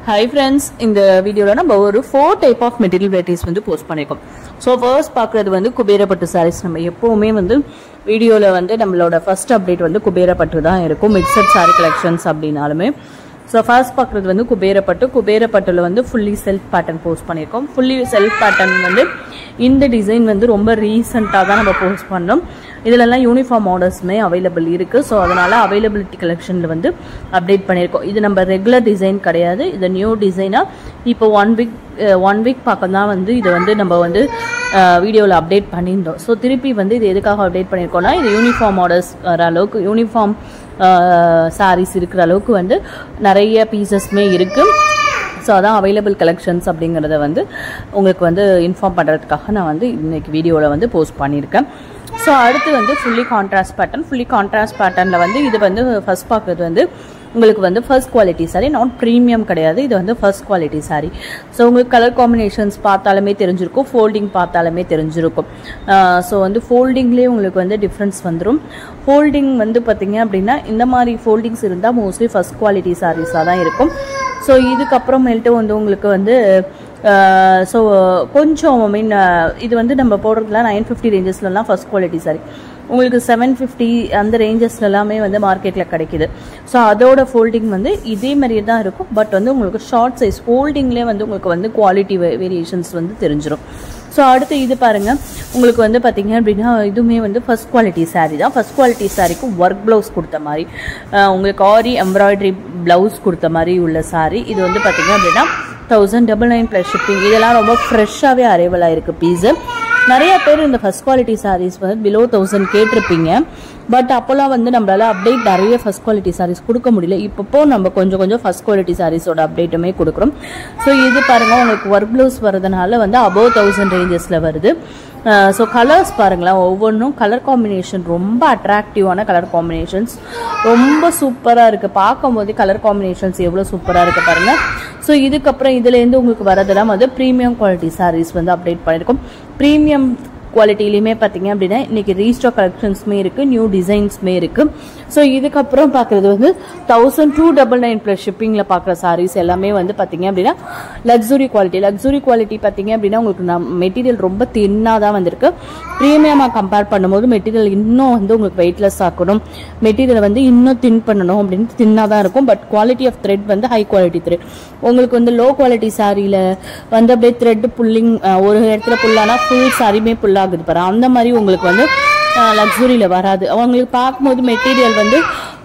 Hi friends, in the video la நம்ம ஒரு 4 type of material varieties வந்து post பண்ணிருக்கோம். So first பார்க்கிறது வந்து குபேர பட்டு sarees. நம்ம எப்பவுமே வந்து வீடியோல வந்து நம்மளோட first update வந்து குபேர பட்டு தான் இருக்கும். Mixed saree collections அப்படினாலுமே. So first பார்க்கிறது வந்து குபேர பட்டுல வந்து fully self pattern போஸ்ட் பண்ணிருக்கோம். Fully self pattern வந்து இந்த டிசைன் வந்து ரொம்ப ரீசன்ட்டா தான் நம்ம போஸ்ட் பண்ணோம். இதெல்லாம் யூனிஃபார்ம் ஆர்டர்ஸ்மே அவைலபிள் இருக்கு. ஸோ அதனால அவைலபிலிட்டி கலெக்ஷன்ல வந்து அப்டேட் பண்ணியிருக்கோம். இது நம்ம ரெகுலர் டிசைன் கிடையாது, இது நியூ டிசைனா இப்போ ஒன் வீக் பார்க்க தான் வந்து இதை வந்து நம்ம வந்து வீடியோவில் அப்டேட் பண்ணியிருந்தோம். ஸோ திருப்பி வந்து இது எதுக்காக அப்டேட் பண்ணியிருக்கோம்னா, இது யூனிஃபார்ம் ஆர்டர்ஸ் வர அளவுக்கு யூனிஃபார்ம் சாரீஸ் இருக்கிற அளவுக்கு வந்து நிறைய பீசஸ்மே இருக்கு. ஸோ அதான் அவைலபிள் கலெக்ஷன்ஸ் அப்படிங்கிறத வந்து உங்களுக்கு வந்து இன்ஃபார்ம் பண்ணுறதுக்காக நான் வந்து இன்னைக்கு வீடியோவில் வந்து போஸ்ட் பண்ணியிருக்கேன். ஸோ அடுத்து வந்து ஃபுல்லி கான்ட்ராஸ்ட் பேட்டர்னில் வந்து இது வந்து ஃபர்ஸ்ட் பார்க்குறது வந்து உங்களுக்கு வந்து first quality sorry, not premium கிடையாது, இது வந்து ஃபர்ஸ்ட் குவாலிட்டி சாரி. ஸோ உங்களுக்கு கலர் காம்பினேஷன்ஸ் பார்த்தாலுமே தெரிஞ்சிருக்கும், ஃபோல்டிங் பார்த்தாலுமே தெரிஞ்சிருக்கும். ஸோ வந்து ஃபோல்டிங்லேயே உங்களுக்கு வந்து டிஃப்ரென்ஸ் வந்துடும். ஃபோல்டிங் வந்து பார்த்தீங்க அப்படின்னா இந்த மாதிரி ஃபோல்டிங்ஸ் இருந்தால் மோஸ்ட்லி ஃபர்ஸ்ட் குவாலிட்டி சாரீஸாக தான் இருக்கும். ஸோ இதுக்கப்புறமேல்ட்டு வந்து உங்களுக்கு வந்து ஸோ கொஞ்சம் ஐ மீன் இது வந்து நம்ம போடுறதுலாம் 950 ரேஞ்சஸ்லாம் ஃபர்ஸ்ட் குவாலிட்டி சாரி, உங்களுக்கு 750 அந்த ரேஞ்சஸ்ல எல்லாமே வந்து மார்க்கெட்டில் கிடைக்குது. ஸோ அதோட ஃபோல்டிங் வந்து இதே மாதிரியே தான் இருக்கும். பட் வந்து உங்களுக்கு ஷார்ட் சைஸ் ஃபோல்டிங்லேயே வந்து உங்களுக்கு வந்து குவாலிட்டி வேரியேஷன்ஸ் வந்து தெரிஞ்சிடும். ஸோ அடுத்து இது பாருங்க, உங்களுக்கு வந்து பார்த்தீங்க அப்படின்னா இதுவுமே வந்து ஃபர்ஸ்ட் குவாலிட்டி சாரீ தான். ஃபர்ஸ்ட் குவாலிட்டி சாரீக்கு ஒர்க் ப்ளவுஸ் கொடுத்த மாதிரி, உங்களுக்கு ஆரி எம்ப்ராய்டரி ப்ளவுஸ் கொடுத்த மாதிரி உள்ள சாரீ. இது வந்து பார்த்தீங்க அப்படின்னா 1099 + ஷிப்பிங். இதெல்லாம் ரொம்ப ஃப்ரெஷ்ஷாகவே அரைவல் ஆயிருக்கு பீஸு. நிறைய பேர் இந்த ஃபர்ஸ்ட் குவாலிட்டி சாரீஸ் வந்து பிலோ 1000 கேட்டிருப்பீங்க. பட் அப்போல்லாம் வந்து நம்மளால அப்டேட் நிறைய ஃபர்ஸ்ட் குவாலிட்டி சாரீஸ் கொடுக்க முடியல. இப்போ நம்ம கொஞ்சம் ஃபர்ஸ்ட் குவாலிட்டி சாரீஸோட அப்டேட்டுமே கொடுக்குறோம். ஸோ இது பாருங்க, உங்களுக்கு ஒர்க் ப்ளவுஸ் வரதுனால வந்து அபோவ் 1000 ரேஞ்சஸில் வருது. ஸோ கலர்ஸ் பாருங்களேன், ஒவ்வொன்றும் கலர் காம்பினேஷன் ரொம்ப அட்ராக்டிவான கலர் காம்பினேஷன்ஸ், ரொம்ப சூப்பராக இருக்குது. பார்க்கும் போது கலர் காம்பினேஷன்ஸ் எவ்வளோ சூப்பராக இருக்குது பாருங்கள். ஸோ இதுக்கப்புறம் இதுலேருந்து உங்களுக்கு வரதெல்லாம் வந்து ப்ரீமியம் குவாலிட்டி சாரீஸ் வந்து அப்டேட் பண்ணியிருக்கோம். ப்ரீமியம் குவாலிட்டிலையுமே பார்த்தீங்க அப்படின்னா இன்னைக்கு ரீஸ்டாக் கலெக்ஷன்ஸுமே இருக்குது, நியூ டிசைன்ஸுமே இருக்குது. ஸோ இதுக்கப்புறம் பார்க்குறது வந்து 1299 + ஷிப்பிங்கில் பார்க்குற சாரீஸ் எல்லாமே வந்து பார்த்தீங்க அப்படின்னா லக்ஸுரி குவாலிட்டி பார்த்தீங்க அப்படின்னா உங்களுக்கு மெட்டீரியல் ரொம்ப தின்னாக தான் வந்திருக்கு. ப்ரீமியமாக கம்பேர் பண்ணும்போது மெட்டீரியல் இன்னும் வந்து உங்களுக்கு வெயிட்லெஸ் ஆக்கணும், மெட்டீரியலை வந்து இன்னும் தின் பண்ணணும் அப்படின்னு தின்னாக தான் இருக்கும். பட் குவாலிட்டி ஆஃப் த்ரெட் வந்து ஹை குவாலிட்டி த்ரெட். உங்களுக்கு வந்து லோ குவாலிட்டி சாரியில் வந்து அப்படியே த்ரெட் புல்லிங் ஒரு இடத்துல புல்லானா ஃபுல் சாரியுமே புல்லாக ஆகுது பாரு, அந்த மாதிரி உங்களுக்கு வந்து லக்ஸுரியில் வராது. அவங்களுக்கு பார்க்கும்போது மெட்டீரியல் வந்து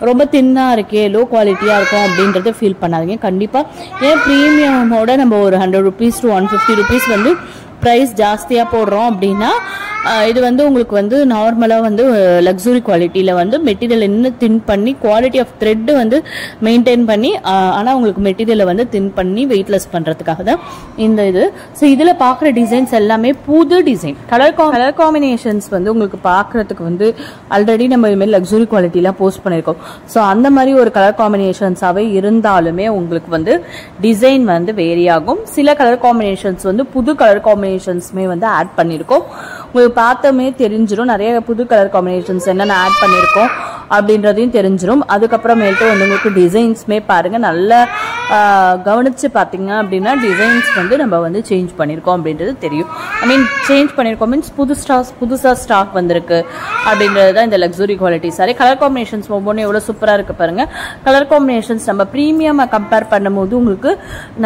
ரொம்ப தின்னாக இருக்கே, லோ குவாலிட்டியாக இருக்கும் அப்படின்றத ஃபீல் பண்ணாதீங்க. கண்டிப்பாக ஏன் ப்ரீமியமோட நம்ம ஒரு 100 rupees to 150 rupees வந்து ப்ரைஸ் ஜாஸ்தியாக போடுறோம் அப்படின்னா இது வந்து உங்களுக்கு வந்து நார்மலாக வந்து லக்ஸுரி குவாலிட்டியில் வந்து மெட்டீரியல் இன்னும் தின் பண்ணி குவாலிட்டி ஆஃப் த்ரெட்டு வந்து மெயின்டைன் பண்ணி, ஆனால் உங்களுக்கு மெட்டீரியலை வந்து தின் பண்ணி வெயிட்லெஸ் பண்ணுறதுக்காக தான் இந்த இது. ஸோ இதில் பார்க்குற டிசைன்ஸ் எல்லாமே புது டிசைன், கலர் காம்பினேஷன்ஸ் வந்து உங்களுக்கு பார்க்குறதுக்கு வந்து ஆல்ரெடி நம்ம இதுமாதிரி லக்ஸுரி குவாலிட்டிலாம் போஸ்ட் பண்ணியிருக்கோம். ஸோ அந்த மாதிரி ஒரு கலர் காம்பினேஷன்ஸாகவே இருந்தாலுமே உங்களுக்கு வந்து டிசைன் வந்து வேரி ஆகும். சில கலர் காம்பினேஷன்ஸ் வந்து புது கலர் காம்பினேஷன்ஸுமே வந்து ஆட் பண்ணியிருக்கோம். உங்களுக்கு பார்த்தமே தெரிஞ்சிடும் நிறைய புது கலர் காம்பினேஷன்ஸ் என்னென்ன ஆட் பண்ணியிருக்கோம் அப்படின்றதையும் தெரிஞ்சிடும். அதுக்கப்புறமேட்டு வந்து உங்களுக்கு டிசைன்ஸுமே பாருங்க, நல்லா கவனிச்சு பார்த்தீங்க அப்படின்னா டிசைன்ஸ் வந்து நம்ம வந்து சேஞ்ச் பண்ணியிருக்கோம் அப்படின்றது தெரியும். ஐ மீன் சேஞ்ச் பண்ணியிருக்கோம் மீன்ஸ் புதுசாக ஸ்டாக் வந்திருக்கு அப்படின்றது தான் இந்த luxury quality sorry. Colour combinations ஒவ்வொன்றும் எவ்வளோ சூப்பராக இருக்கு பாருங்க. கலர் காம்பினேஷன்ஸ் நம்ம ப்ரீமியமாக கம்பேர் பண்ணும்போது உங்களுக்கு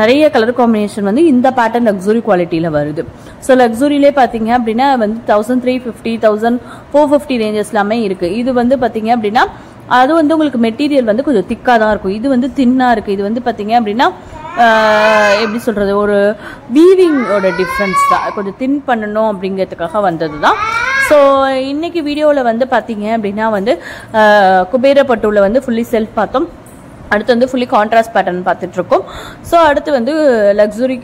நிறைய கலர் காம்பினேஷன் வந்து இந்த பேட்டர்ன் லக்ஸுரி குவாலிட்டியில் வருது. ஸோ லக்ஸுரியிலே பார்த்தீங்க அப்படின்னா வந்து 1350 1450 ரேஞ்சஸ் எல்லாமே இருக்கு. இது வந்து பார்த்தீங்க அப்படின்னா அது வந்து உங்களுக்கு மெட்டீரியல் வந்து கொஞ்சம் திக்காக தான் இருக்கும், இது வந்து தின்னாக இருக்குது. இது வந்து பார்த்தீங்க அப்படின்னா எப்படி சொல்கிறது, ஒரு வீவிங்கோட டிஃப்ரென்ஸ் தான், கொஞ்சம் தின் பண்ணணும் அப்படிங்கிறதுக்காக வந்தது தான். ஸோ இன்னைக்கு வீடியோவில் வந்து பார்த்தீங்க அப்படின்னா வந்து குபேர பட்டுவில் வந்து ஃபுல்லி செல்ஃப் பார்த்தோம். அடுத்து வந்து ஃபுல்லி கான்ட்ராஸ்ட் பேட்டர்ன் பார்த்துட்டு இருக்கோம். ஸோ அடுத்து வந்து லக்ஸுரி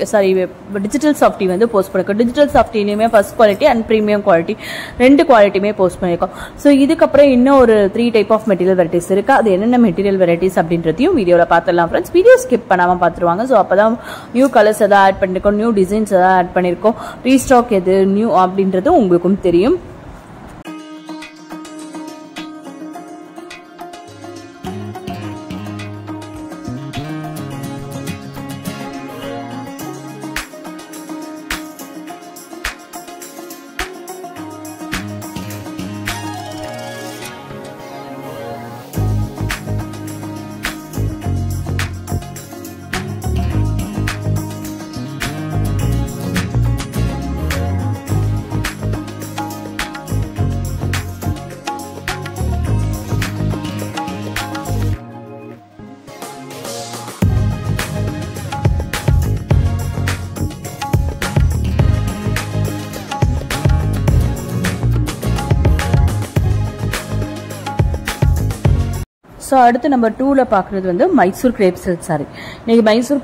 டிஜிட்டல் சாஃப்டி வந்து போஸ்ட் பண்ணிருக்கோம். டிஜிட்டல் சாஃப்டிலையுமே first quality and premium quality ரெண்டு குவாலிட்டியுமே போஸ்ட் பண்ணியிருக்கோம். ஸோ இதுக்கப்புறம் இன்னும் ஒரு 3 type ஆஃப் மெட்டீரியல் வெரைட்டிஸ் இருக்கு. அது என்னென்ன மெட்டீரியல் வெரைட்டிஸ் அப்படின்றதையும் வீடியோவில் பார்த்துடலாம் ஃப்ரெண்ட்ஸ். வீடியோ ஸ்கிப் பண்ணாமல் பார்த்துருவாங்க. ஸோ அப்போ தான் நியூ கலர்ஸ் எதாவது ஆட் பண்ணியிருக்கோம், நியூ டிசைன்ஸ் எதாவது ஆட் பண்ணியிருக்கோம், ரீஸ்டாக் எது நியூ அப்படின்றது உங்களுக்கும் தெரியும். ஸோ அடுத்து நம்பர் 2ல பார்க்குறது வந்து மைசூர் கிரேப் சில்க் சாரி. இன்னைக்கு மைசூர்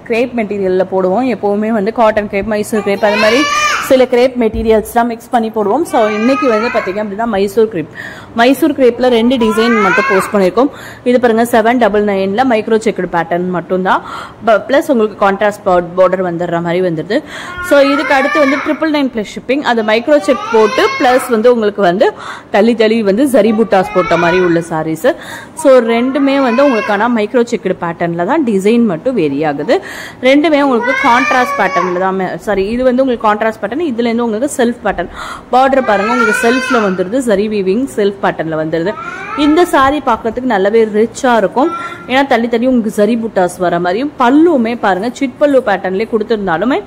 கிரேப் மெட்டீரியலில் போடுவோம். எப்போவுமே வந்து காட்டன் கிரேப், மைசூர் கிரேப், அது மாதிரி சில கிரேப் மெட்டீரியல்ஸ்லாம் மிக்ஸ் பண்ணி போடுவோம். ஸோ இன்னைக்கு வந்து பார்த்தீங்க அப்படின்னா மைசூர் கிரேப்பில் 2 டிசைன் மட்டும் போஸ்ட் பண்ணியிருக்கோம். இது பாருங்க 799ல மைக்ரோ செக்குடு பேட்டர்ன் மட்டும்தான், ப்ளஸ் உங்களுக்கு கான்ட்ராஸ்ட் பார்டர் வந்துடுற மாதிரி வந்துடுது. ஸோ இதுக்கு அடுத்து வந்து 999 ப்ளஸ் ஷிப்பிங். அது மைக்ரோ செக் போட்டு ப்ளஸ் வந்து உங்களுக்கு வந்து தள்ளி வந்து ஜரி புட்டாஸ் போட்ட மாதிரி உள்ள சாரீஸ். ஸோ ரெண்டுமே வந்து உங்களுக்கான மைக்ரோ செக்குடு பேட்டர்னில் தான், டிசைன் மட்டும் வேரி ஆகுது. ரெண்டுமே உங்களுக்கு கான்ட்ராஸ்ட் பேட்டர்னில் தான், சாரி இது வந்து உங்களுக்கு கான்ட்ராஸ்ட் பேட்டர்ன், இதுல இருந்து உங்களுக்கு செல்ஃப் பேட்டர்ன். பார்டர் பாருங்க உங்களுக்கு செல்ஃப்ல வந்துருது, ஜரி வீவிங் செல்ஃப் பேட்டர்ன்ல வந்துருது. இந்த சாரி பார்க்கறதுக்கு நல்லாவே ரிச்சா இருக்கும். ஏன்னா தள்ளி உங்களுக்கு ஜரி புட்டாஸ் வர மாதிரியும், பல்லுமே பாருங்க சிட் பல்லு பேட்டர்ன்லேயே கொடுத்துருந்தாலுமே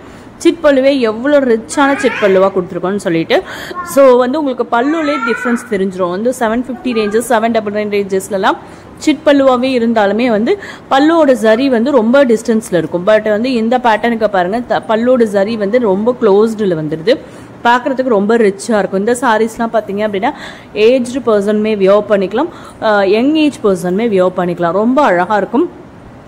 சிட் பல்லுவே எவ்வளோ ரிச்சான சிட் பல்லுவாக கொடுத்துருக்கோன்னு சொல்லிட்டு. ஸோ வந்து உங்களுக்கு பல்லுலேயே டிஃப்ரென்ஸ் தெரிஞ்சிடும். வந்து 750 ரேஞ்சஸ் 799 ரேஞ்சஸ்லாம் சிட் பல்லுவாகவே இருந்தாலுமே வந்து பல்லுவோட ஜரி வந்து ரொம்ப டிஸ்டன்ஸில் இருக்கும். பட் வந்து இந்த பேட்டர்னுக்கு பாருங்கள் பல்லுவோட ஜரி வந்து ரொம்ப க்ளோஸ்டில் வந்துடுது, பார்க்குறதுக்கு ரொம்ப ரிச்சாக இருக்கும். இந்த சாரீஸ்லாம் பார்த்தீங்க அப்படின்னா ஏஜ்டு பர்சனுமே வியர் பண்ணிக்கலாம், யங் ஏஜ் பர்சனுமே வியர் பண்ணிக்கலாம், ரொம்ப அழகாக இருக்கும்.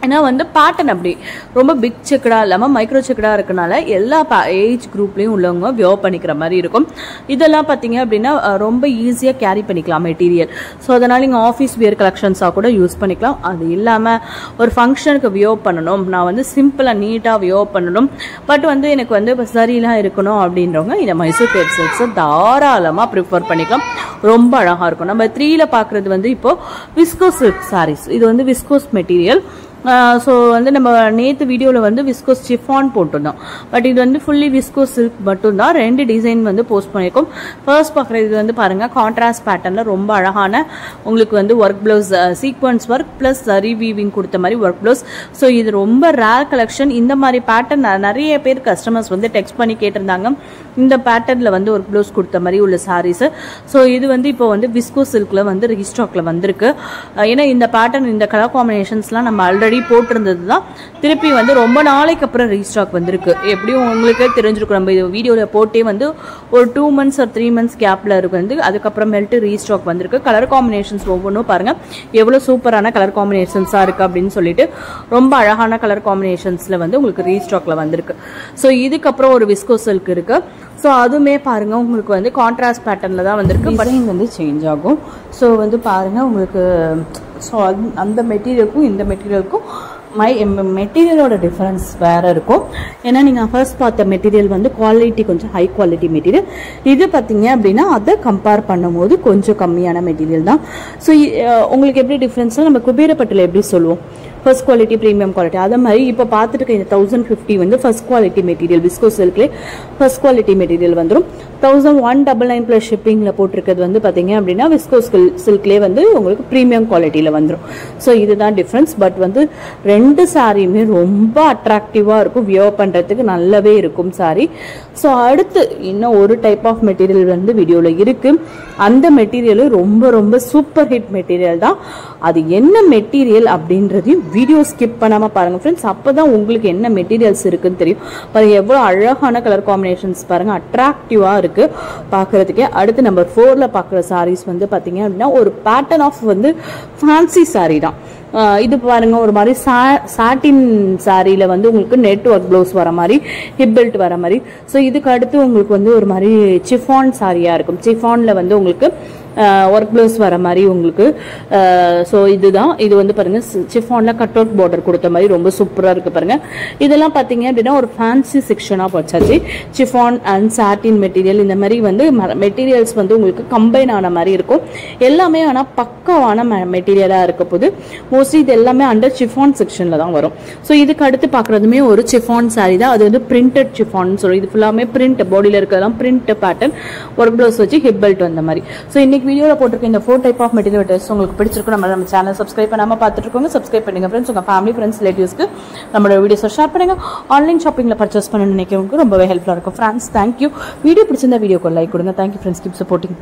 ஏன்னா வந்து பேட்டர்ன் அப்படி ரொம்ப பிக் செக்கடாக இல்லாமல் மைக்ரோ செக்கடாக இருக்கனால எல்லா ஏஜ் குரூப்லேயும் உள்ளவங்க வியர் பண்ணிக்கிற மாதிரி இருக்கும். இதெல்லாம் பார்த்தீங்க அப்படின்னா ரொம்ப ஈஸியாக கேரி பண்ணிக்கலாம் மெட்டீரியல். ஸோ அதனால் நீங்கள் ஆஃபீஸ் வியர் கலெக்ஷன்ஸாக கூட யூஸ் பண்ணிக்கலாம். அது இல்லாமல் ஒரு ஃபங்க்ஷனுக்கு வியர் பண்ணணும், நான் வந்து சிம்பிளாக நீட்டாக வியர் பண்ணணும், பட் வந்து எனக்கு வந்து சரிலாம் இருக்கணும் அப்படின்றவங்க இந்த மைசூர் கிரேப் சில்க்ஸை தாராளமாக ப்ரிஃபர் பண்ணிக்கலாம், ரொம்ப அழகாக இருக்கும். நம்ம 3ல பார்க்குறது வந்து இப்போது விஸ்கோஸ் சில்க் சாரீஸ். இது வந்து விஸ்கோஸ் மெட்டீரியல். ஸோ வந்து நம்ம நேற்று வீடியோவில் வந்து விஸ்கோஸ் சிஃபான் போட்டிருந்தோம், பட் இது வந்து ஃபுல்லி விஸ்கோஸ் சில்க் மட்டும்தான். 2 டிசைன் வந்து போஸ்ட் பண்ணியிருக்கோம். ஃபர்ஸ்ட் பார்க்குறது இது வந்து பாருங்கள் கான்ட்ராஸ்ட் பேட்டர்னில் ரொம்ப அழகான உங்களுக்கு வந்து work blouse, sequence work plus reweaving கொடுத்த மாதிரி ஒர்க் ப்ளவுஸ். ஸோ இது ரொம்ப ரேர் கலெக்ஷன். இந்த மாதிரி பேட்டர்ன் நிறைய பேர் கஸ்டமர்ஸ் வந்து டெக்ஸ்ட் பண்ணி கேட்டிருந்தாங்க, இந்த பேட்டர்னில் வந்து ஒர்க் ப்ளவுஸ் கொடுத்த மாதிரி உள்ள சாரீஸு. ஸோ இது வந்து இப்போ வந்து விஸ்கோஸ் சில்கில் வந்து ரீஸ்டாக்ல வந்திருக்கு. ஏன்னா இந்த பேட்டர்ன், இந்த கலர் காம்பினேஷன்ஸ்லாம் நம்ம ஆல்ரெடி போட்டிருந்தது தான், திருப்பி வந்து ரொம்ப நாளைக்கு அப்புறம் ரீஸ்டாக் வந்திருக்கு. எப்படியும் உங்களுக்கே தெரிஞ்சிருக்கும், நம்ம இது வீடியோவில் போட்டே வந்து ஒரு 2 months or 3 months கேப்பில் இருக்கு வந்து அதுக்கப்புறமேல்ட்டு ரீஸ்டாக் வந்திருக்கு. கலர் காம்பினேஷன்ஸ் ஒவ்வொன்றும் பாருங்கள் எவ்வளோ சூப்பரான கலர் காம்பினேஷன்ஸாக இருக்குது அப்படின்னு சொல்லிட்டு, ரொம்ப அழகான கலர் காம்பினேஷன்ஸில் வந்து உங்களுக்கு ரீஸ்டாக்ல வந்திருக்கு. ஸோ இதுக்கப்புறம் ஒரு விஸ்கோ சில்க் இருக்குது. ஸோ அதுவுமே பாருங்கள் உங்களுக்கு வந்து கான்ட்ராஸ்ட் பேட்டர்னில் தான் வந்திருக்கு, டிசைன் வந்து சேஞ்ச் ஆகும். ஸோ வந்து பாருங்கள் உங்களுக்கு ஸோ அந்த மெட்டீரியலுக்கும் இந்த மெட்டீரியலுக்கும் மெட்டீரியலோட டிஃபரன்ஸ் வேறு இருக்கும். ஏன்னா நீங்கள் ஃபர்ஸ்ட் பார்த்த மெட்டீரியல் வந்து குவாலிட்டி கொஞ்சம் ஹை குவாலிட்டி மெட்டீரியல், இது பார்த்தீங்க அப்படின்னா அதை கம்பேர் பண்ணும்போது கொஞ்சம் கம்மியான மெட்டீரியல் தான். ஸோ உங்களுக்கு எப்படி டிஃப்ரென்ஸ்னால் நம்ம குபேரப்பட்டில் எப்படி சொல்லுவோம் ஃபர்ஸ்ட் குவாலிட்டி ப்ரீமியம் குவாலிட்டி, அதே மாதிரி இப்போ பார்த்துட்டு இந்த 1050 வந்து ஃபர்ஸ்ட் குவாலிட்டி மெட்டீரியல் விஸ்கோ சில்க்லேயே ஃபர்ஸ்ட் குவாலிட்டி மெட்டீரியல் வந்துடும். 1199 ப்ளஸ் ஷிப்பிங்கில் போட்டிருக்கிறது வந்து பார்த்தீங்க அப்படின்னா விஸ்கோ சில்க்லேயே வந்து உங்களுக்கு ப்ரீமியம் குவாலிட்டியில் வந்துடும். ஸோ இதுதான் டிஃப்ரென்ஸ். பட் வந்து 2 சாரியுமே ரொம்ப அட்ராக்டிவாக இருக்கும், வியர் பண்ணுறதுக்கு நல்லாவே இருக்கும் சாரி. ஸோ அடுத்து இன்னும் ஒரு டைப் ஆஃப் மெட்டீரியல் வந்து வீடியோவில் இருக்குது. அந்த மெட்டீரியலும் ரொம்ப ரொம்ப சூப்பர் ஹிட் மெட்டீரியல் தான். அது என்ன மெட்டீரியல் அப்படின்றதையும் வீடியோ ஸ்கிப் பண்ணாமல் பாருங்கள் ஃப்ரெண்ட்ஸ், அப்போ தான் உங்களுக்கு என்ன மெட்டீரியல்ஸ் இருக்குன்னு தெரியும். பாருங்கள் எவ்வளோ அழகான கலர் காம்பினேஷன்ஸ் பாருங்கள், அட்ராக்டிவாக இருக்குது பார்க்குறதுக்கே. அடுத்து நம்பர் 4ல பார்க்குற சாரீஸ் வந்து பார்த்தீங்க அப்படின்னா ஒரு பேட்டர்ன் ஆஃப் வந்து ஃபேன்சி சாரீ தான். இது பாருங்க ஒரு மாதிரி சாட்டின் சாரியில வந்து உங்களுக்கு நெட் ஒர்க் ப்ளவுஸ் வர மாதிரி, ஹிப் பெல்ட் வர மாதிரி. ஸோ இதுக்கு அடுத்து உங்களுக்கு வந்து ஒரு மாதிரி சிஃபான் சாரியா இருக்கும். சிஃபான்ல வந்து உங்களுக்கு ஒர்க் ப்ளவுஸ் வர மாதிரி உங்களுக்கு. ஸோ இதுதான், இது வந்து பாருங்க சிஃபான்ல கட் அவுட் பார்டர் கொடுத்த மாதிரி ரொம்ப சூப்பராக இருக்கு பாருங்க. இதெல்லாம் பார்த்தீங்க அப்படின்னா ஒரு ஃபேன்சி செக்ஷனாக வச்சாச்சு. சிஃபான் அண்ட் சாட்டின் மெட்டீரியல் இந்த மாதிரி வந்து மெட்டீரியல்ஸ் வந்து உங்களுக்கு கம்பைன் ஆன மாதிரி இருக்கும். எல்லாமே ஆனால் பக்காவான மெட்டீரியலாக இருக்க போது மோஸ்ட்லி இது எல்லாமே அண்டர் சிஃபான் செக்ஷனில் தான் வரும். ஸோ இதுக்கு அடுத்து பார்க்குறதுமே ஒரு சிஃபான் சாரி தான். அது வந்து பிரிண்டட் சிஃபான் சொல்லி, இது ஃபுல்லாமே பிரிண்ட், பாடியில் இருக்கிறதெல்லாம் பிரிண்ட் பேட்டர்ன், ஒர்க் ப்ளவுஸ் வச்சு ஹிப் பெல்ட் வந்த மாதிரி. ஸோ இன்னைக்கு வீடியோவில் போட்டிருக்க இந்த 4 டைப் ஆஃப் மெட்டீரியல் ட்ரெஸ் உங்களுக்கு பிடிச்சிருக்கும். நம்ம சேனல் சப்ஸ்கிரைப் பண்ணாமல் பார்த்துட்டு இருக்கோங்க, சப்ஸ்கிரைப் பண்ணுங்க ஃப்ரெண்ட்ஸ். உங்கள் ஃபேமிலி ஃப்ரெண்ட்ஸ் ரிலேட்டிவ்ஸ்க்கு நம்மளோட வீடியோஸை ஷேர் பண்ணுங்க. ஆன்லைன் ஷாப்பிங்கில் பர்ச்சேஸ் பண்ணணும்னு நினைக்கிறவங்களுக்கு ரொம்பவே ஹெல்ப்ஃபுல்லாக இருக்கும் ஃப்ரெண்ட்ஸ். தேங்க்யூ. வீடியோ பிடிச்சிருந்தா வீடியோக்கு லைக் கொடுங்க. Thank you friends, keep supporting.